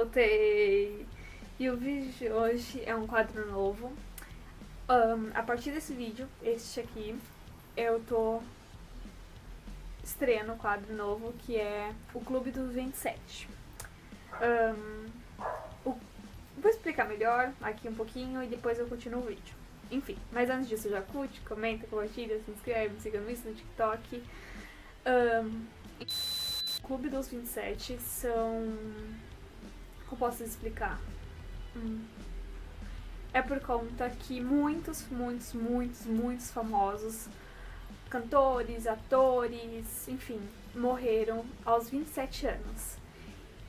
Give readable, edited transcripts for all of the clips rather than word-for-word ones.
Voltei! E o vídeo de hoje é um quadro novo. A partir desse vídeo, este aqui, eu tô estreando um quadro novo que é o Clube dos 27. Vou explicar melhor aqui um pouquinho e depois eu continuo o vídeo. Enfim, mas antes disso já curte, comenta, compartilha, se inscreve, me siga no Insta, no TikTok. O Clube dos 27 são... Como posso explicar? É por conta que muitos famosos cantores, atores, enfim, morreram aos 27 anos.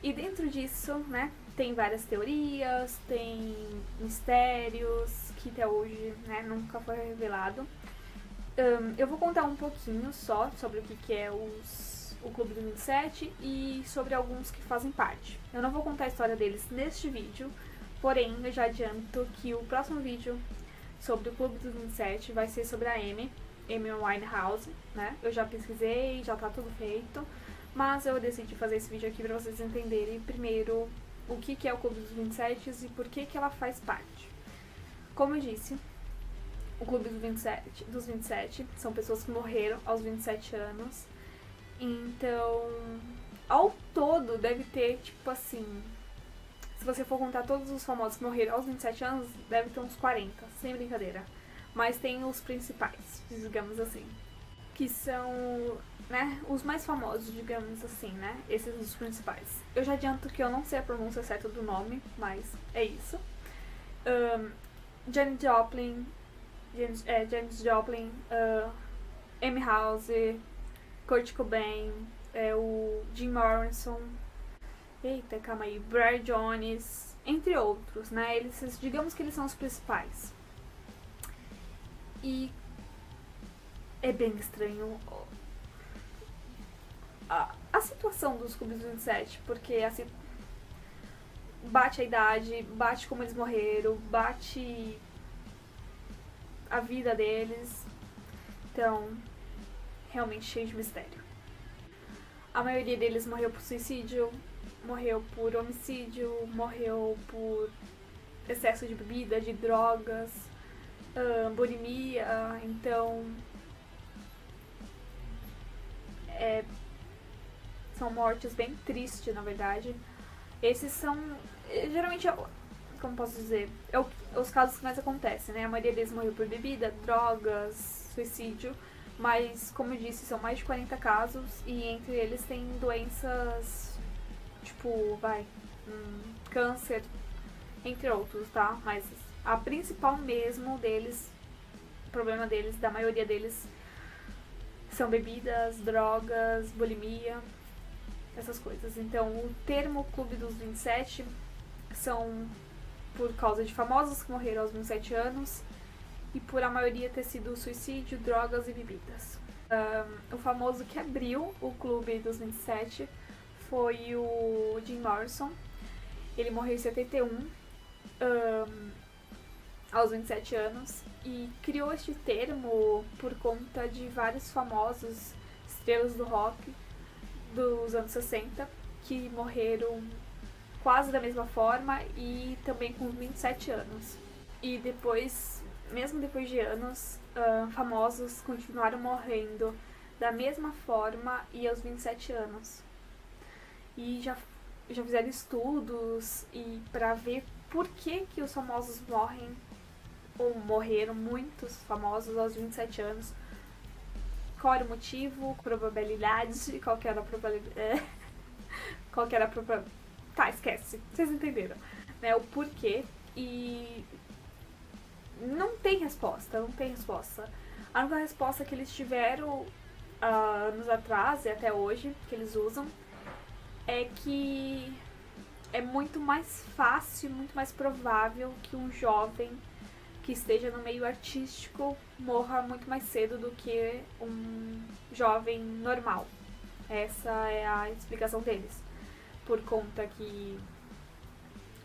E dentro disso, né, tem várias teorias, tem mistérios que até hoje, né, nunca foi revelado. Eu vou contar um pouquinho só sobre o que é o Clube dos 27 e sobre alguns que fazem parte. Eu não vou contar a história deles neste vídeo, porém eu já adianto que o próximo vídeo sobre o Clube dos 27 vai ser sobre a Amy Winehouse, né? Eu já pesquisei, já tá tudo feito, mas eu decidi fazer esse vídeo aqui pra vocês entenderem primeiro o que é o Clube dos 27 e por que ela faz parte. Como eu disse, o Clube dos 27 são pessoas que morreram aos 27 anos. Então, ao todo deve ter, tipo assim, se você for contar todos os famosos que morreram aos 27 anos, deve ter uns 40, sem brincadeira. Mas tem os principais, digamos assim, que são, né, os mais famosos, digamos assim, né, esses são os principais. Eu já adianto que eu não sei a pronúncia certa do nome, mas é isso. Janis Joplin, Amy House, Kurt Cobain, o Jim Morrison, Brian Jones, entre outros, né? Digamos que eles são os principais. E é bem estranho a situação dos Clubes 27, porque assim, bate a idade, bate como eles morreram, bate a vida deles. Então, realmente cheio de mistério. A maioria deles morreu por suicídio, morreu por homicídio, morreu por excesso de bebida, de drogas, bulimia. Então, são mortes bem tristes, na verdade. Esses são, geralmente, como posso dizer, os casos que mais acontecem, né? A maioria deles morreu por bebida, drogas, suicídio. Mas, como eu disse, são mais de 40 casos e entre eles tem doenças, tipo, câncer, entre outros, tá? Mas a principal mesmo deles, o problema deles, da maioria deles, são bebidas, drogas, bulimia, essas coisas. Então, o termo Clube dos 27 são por causa de famosos que morreram aos 27 anos, e por a maioria ter sido suicídio, drogas e bebidas. O famoso que abriu o Clube dos 27 foi o Jim Morrison. Ele morreu em 71, aos 27 anos, e criou este termo por conta de vários famosos estrelas do rock dos anos 60 que morreram quase da mesma forma e também com 27 anos. E depois, mesmo depois de anos, famosos continuaram morrendo da mesma forma e aos 27 anos. E já fizeram estudos e para ver por que os famosos morrem, ou morreram muitos famosos aos 27 anos. Qual era o motivo, probabilidade, qual que era a probabilidade... qual que era a probabilidade... Tá, esquece, vocês entenderam, né, o porquê. E não tem resposta. A única resposta que eles tiveram anos atrás e até hoje, que eles usam, é que é muito mais fácil, muito mais provável que um jovem que esteja no meio artístico morra muito mais cedo do que um jovem normal. Essa é a explicação deles. Por conta que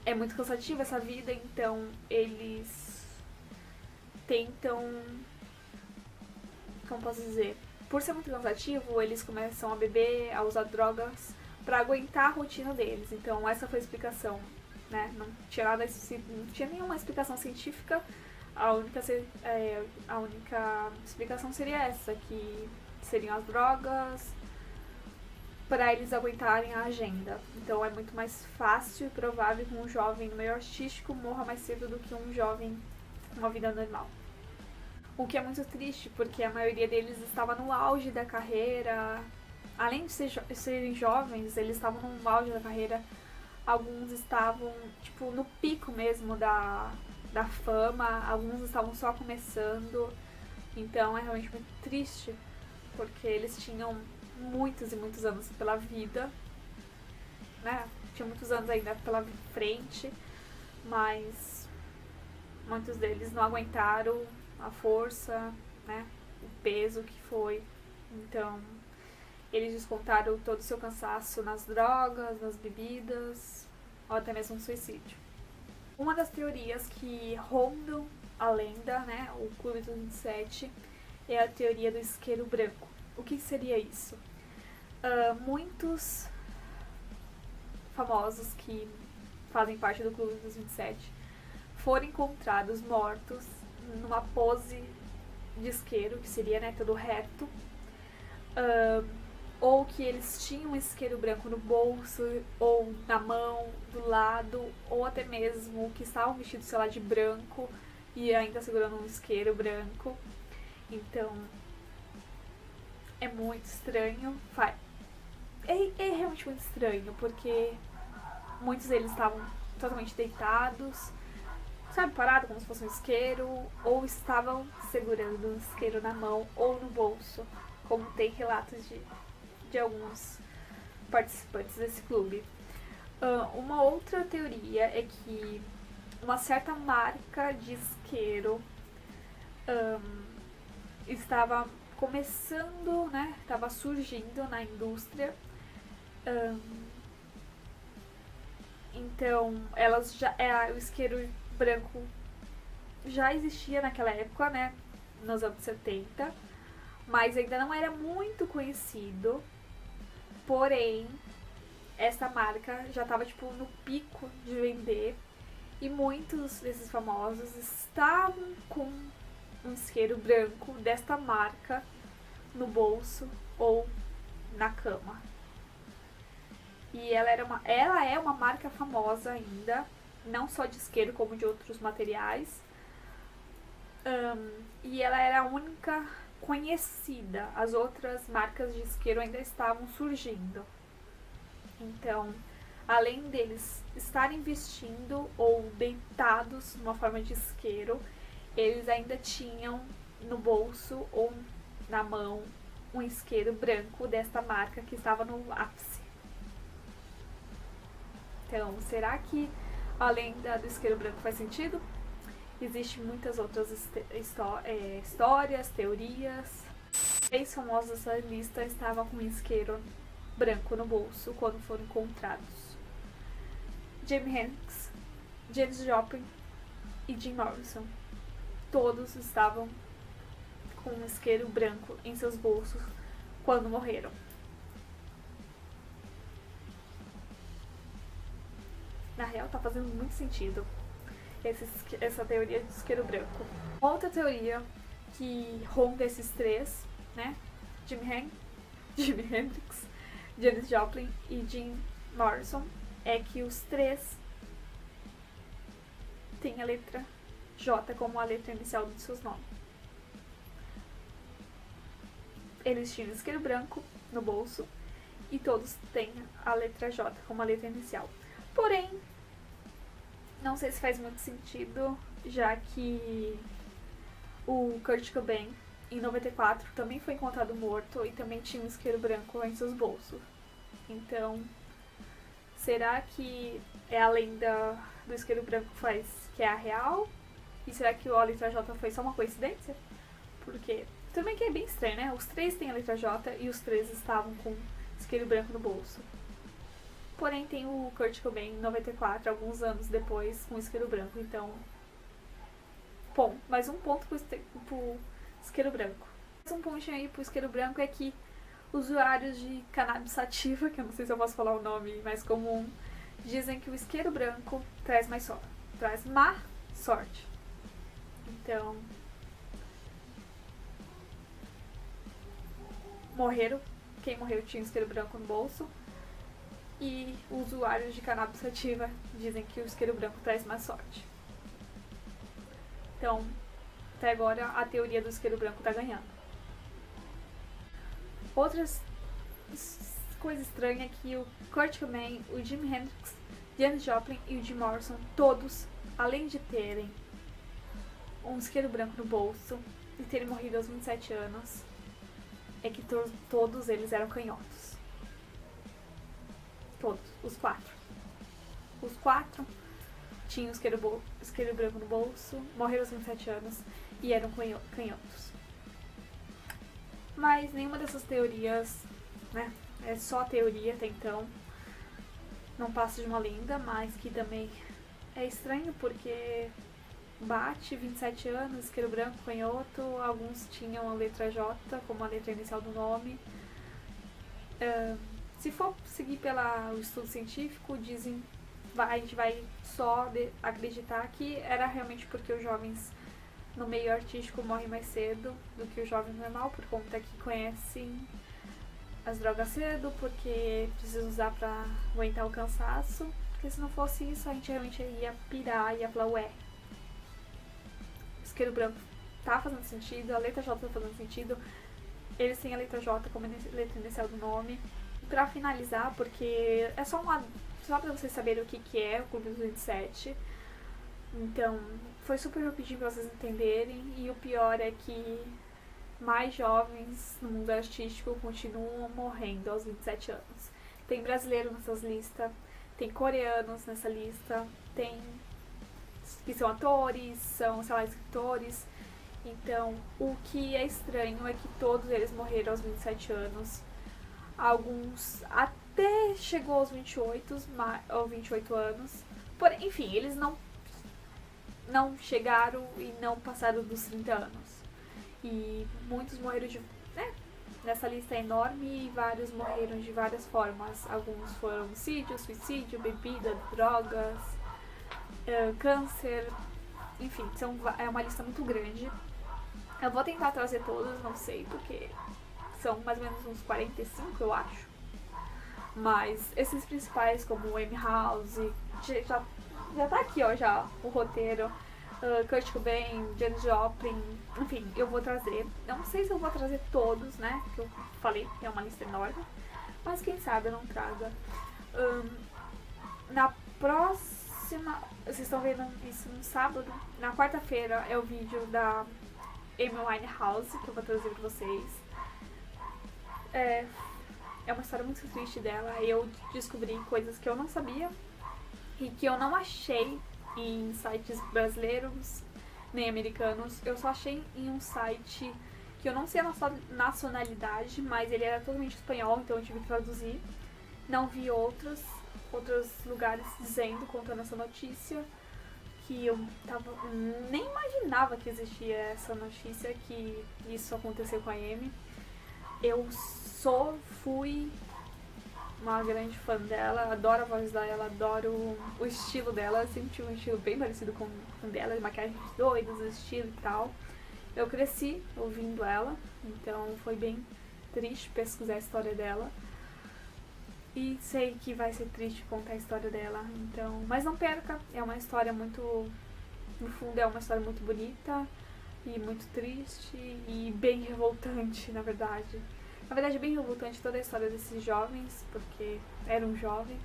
é muito cansativa essa vida, então eles tentam, como posso dizer, por ser muito cansativo, eles começam a beber, a usar drogas para aguentar a rotina deles. Então essa foi a explicação, né? Não tinha nada, não tinha nenhuma explicação científica. A única explicação seria essa, que seriam as drogas para eles aguentarem a agenda. Então é muito mais fácil e provável que um jovem no meio artístico morra mais cedo do que um jovem com uma vida normal. O que é muito triste, porque a maioria deles estava no auge da carreira. Além de serem jovens, eles estavam no auge da carreira. Alguns estavam, tipo, no pico mesmo da fama. Alguns estavam só começando. Então é realmente muito triste, porque eles tinham muitos e muitos anos pela vida, né? Tinha muitos anos ainda pela frente, mas muitos deles não aguentaram a força, né? O peso que foi. Então, eles descontaram todo o seu cansaço nas drogas, nas bebidas, ou até mesmo no suicídio. Uma das teorias que rondam a lenda, né? O Clube dos 27, é a teoria do isqueiro branco. O que seria isso? Muitos famosos que fazem parte do Clube dos 27 foram encontrados mortos numa pose de isqueiro, que seria, né, todo reto, ou que eles tinham um isqueiro branco no bolso, ou na mão, do lado, ou até mesmo que estavam vestidos, sei lá, de branco e ainda segurando um isqueiro branco. Então, é muito estranho. É realmente muito estranho, porque muitos deles estavam totalmente deitados, sabe, parado como se fosse um isqueiro, ou estavam segurando um isqueiro na mão ou no bolso, como tem relatos de alguns participantes desse clube. Uma outra teoria é que uma certa marca de isqueiro estava começando, né, estava surgindo na indústria. Então, o isqueiro branco já existia naquela época, né, nos anos 70, mas ainda não era muito conhecido. Porém, essa marca já estava tipo no pico de vender e muitos desses famosos estavam com um isqueiro branco desta marca no bolso ou na cama. E ela é uma marca famosa ainda, não só de isqueiro como de outros materiais. E ela era a única conhecida. As outras marcas de isqueiro ainda estavam surgindo. Então, além deles estarem vestindo ou deitados numa forma de isqueiro, eles ainda tinham no bolso ou na mão um isqueiro branco desta marca que estava no ápice. Então, será que a lenda do isqueiro branco faz sentido? Existem muitas outras histórias, teorias. 3 famosos dessa lista estavam com um isqueiro branco no bolso quando foram encontrados: Jimi Hendrix, Janis Joplin e Jim Morrison. Todos estavam com um isqueiro branco em seus bolsos quando morreram. Na real, tá fazendo muito sentido essa teoria de isqueiro branco. Outra teoria que ronda esses 3, né? Jimi Hendrix, Janis Joplin e Jim Morrison, é que os 3 têm a letra J como a letra inicial dos seus nomes. Eles tinham isqueiro branco no bolso e todos têm a letra J como a letra inicial. Porém, não sei se faz muito sentido, já que o Kurt Cobain, em 94, também foi encontrado morto e também tinha um isqueiro branco em seus bolsos. Então, será que é a lenda do isqueiro branco que é a real? E será que a letra J foi só uma coincidência? Porque também que é bem estranho, né? Os 3 têm a letra J e os 3 estavam com isqueiro branco no bolso. Porém, tem o Kurt Cobain em 94, alguns anos depois, com isqueiro branco. Então, mais um ponto pro isqueiro branco. Mais um ponto aí pro isqueiro branco é que Usuários de cannabis sativa, que eu não sei se eu posso falar o nome mais comum, dizem que o isqueiro branco traz traz má sorte. Então, quem morreu tinha isqueiro branco no bolso. E usuários de cannabis sativa dizem que o isqueiro branco traz má sorte. Então, até agora a teoria do isqueiro branco tá ganhando. Outras coisas estranhas é que o Kurt Cobain, o Jimi Hendrix, Janis Joplin e o Jim Morrison, todos, além de terem um isqueiro branco no bolso e terem morrido aos 27 anos, é que todos eles eram canhotos. Todos, os quatro. Os quatro tinham isqueiro branco no bolso, morreram aos 27 anos e eram canhotos. Mas nenhuma dessas teorias, né, é só teoria até então, não passa de uma lenda, mas que também é estranho porque bate 27 anos, isqueiro branco, canhoto, alguns tinham a letra J como a letra inicial do nome. Se for seguir pelo estudo científico, a gente vai só acreditar que era realmente porque os jovens no meio artístico morrem mais cedo do que o jovem normal, por conta que conhecem as drogas cedo, porque precisam usar pra aguentar o cansaço. Porque se não fosse isso, a gente realmente ia pirar, ia falar, ué, isqueiro branco tá fazendo sentido, a letra J tá fazendo sentido, eles têm a letra J como letra inicial do nome. Pra finalizar, porque é só pra vocês saberem o que é o Clube dos 27. Então, foi super rapidinho pra vocês entenderem. E o pior é que mais jovens no mundo artístico continuam morrendo aos 27 anos. Tem brasileiro nessas listas, tem coreanos nessa lista, tem que são atores, são, sei lá, escritores. Então, o que é estranho é que todos eles morreram aos 27 anos. Alguns até chegou aos 28 anos. Porém, enfim, eles não chegaram e não passaram dos 30 anos. E muitos morreram nessa lista é enorme e vários morreram de várias formas. Alguns foram homicídio, suicídio, bebida, drogas, câncer. Enfim, é uma lista muito grande. Eu vou tentar trazer todas, não sei, porque são mais ou menos uns 45, eu acho. Mas esses principais, como o Amy House, já tá aqui, ó, já o roteiro. Kurt Cobain, Janis Joplin, enfim, eu vou trazer. Não sei se eu vou trazer todos, né? Que eu falei que é uma lista enorme. Mas quem sabe eu não traga. Na próxima. Vocês estão vendo isso no sábado. Na quarta-feira é o vídeo da Amy Winehouse que eu vou trazer pra vocês. É uma história muito triste dela. Eu descobri coisas que eu não sabia e que eu não achei em sites brasileiros nem americanos. Eu só achei em um site que eu não sei a nacionalidade, mas ele era totalmente espanhol, então eu tive que traduzir. Não vi outros lugares contando essa notícia, que eu nem imaginava que existia essa notícia, que isso aconteceu com a Amy. Eu fui uma grande fã dela, adoro a voz dela, adoro o estilo dela, sempre tive um estilo bem parecido com o dela, de maquiagens doidas, estilo e tal. Eu cresci ouvindo ela, então foi bem triste pesquisar a história dela. E sei que vai ser triste contar a história dela, então, mas não perca, é uma história muito, no fundo é uma história muito bonita e muito triste e bem revoltante, na verdade. Na verdade, é bem revoltante toda a história desses jovens, porque eram jovens.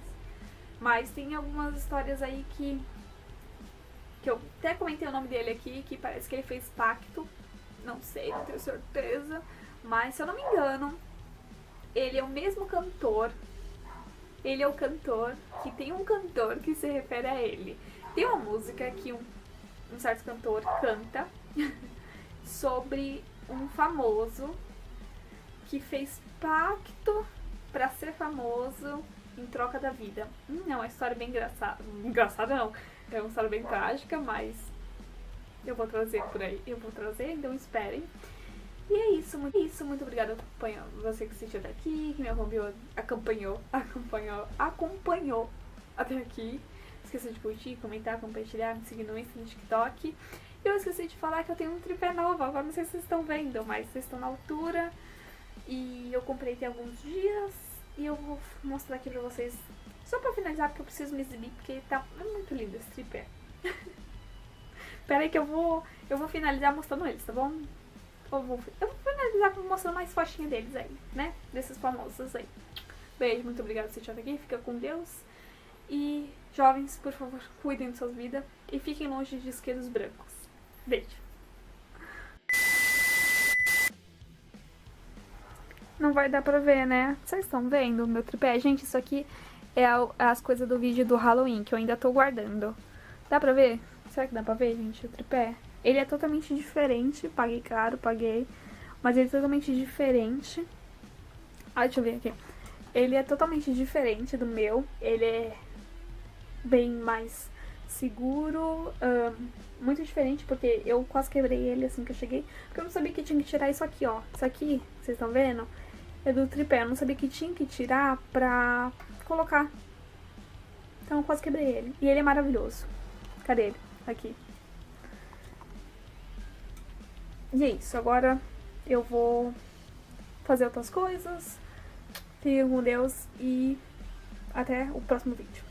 Mas tem algumas histórias aí que eu até comentei o nome dele aqui, que parece que ele fez pacto. Não sei, não tenho certeza. Mas, se eu não me engano, ele é o mesmo cantor. Ele é o cantor que tem um cantor que se refere a ele. Tem uma música que um certo cantor canta sobre um famoso que fez pacto pra ser famoso em troca da vida. É uma história bem engraçada. Engraçada não, é uma história bem trágica, mas eu vou trazer por aí. Eu vou trazer, então esperem. E é isso, muito obrigada por você que assistiu até aqui, que me acompanhou até aqui. Esqueci de curtir, comentar, compartilhar, me seguir no Insta, no TikTok. E eu esqueci de falar que eu tenho um tripé novo, agora não sei se vocês estão vendo, mas vocês estão na altura. E eu comprei tem alguns dias e eu vou mostrar aqui pra vocês, só pra finalizar, porque eu preciso me exibir, porque tá muito lindo esse tripé. Pera aí que eu vou finalizar mostrando eles, tá bom? Eu vou finalizar mostrando mais fotinha deles aí, né? Desses famosos aí. Beijo, muito obrigada por assistir até aqui. Fica com Deus. E, jovens, por favor, cuidem de suas vidas. E fiquem longe de isqueiros brancos. Beijo. Não vai dar pra ver, né? Vocês estão vendo o meu tripé? Gente, isso aqui é as coisas do vídeo do Halloween, que eu ainda tô guardando. Dá pra ver? Será que dá pra ver, gente, o tripé? Ele é totalmente diferente, paguei caro, mas ele é totalmente diferente. Deixa eu ver aqui. Ele é totalmente diferente do meu, ele é bem mais seguro, muito diferente, porque eu quase quebrei ele assim que eu cheguei, porque eu não sabia que tinha que tirar isso aqui, ó. Isso aqui, vocês estão vendo? É do tripé, eu não sabia que tinha que tirar pra colocar. Então eu quase quebrei ele. E ele é maravilhoso. Cadê ele? Aqui. E é isso, agora eu vou fazer outras coisas. Fiquem com Deus e até o próximo vídeo.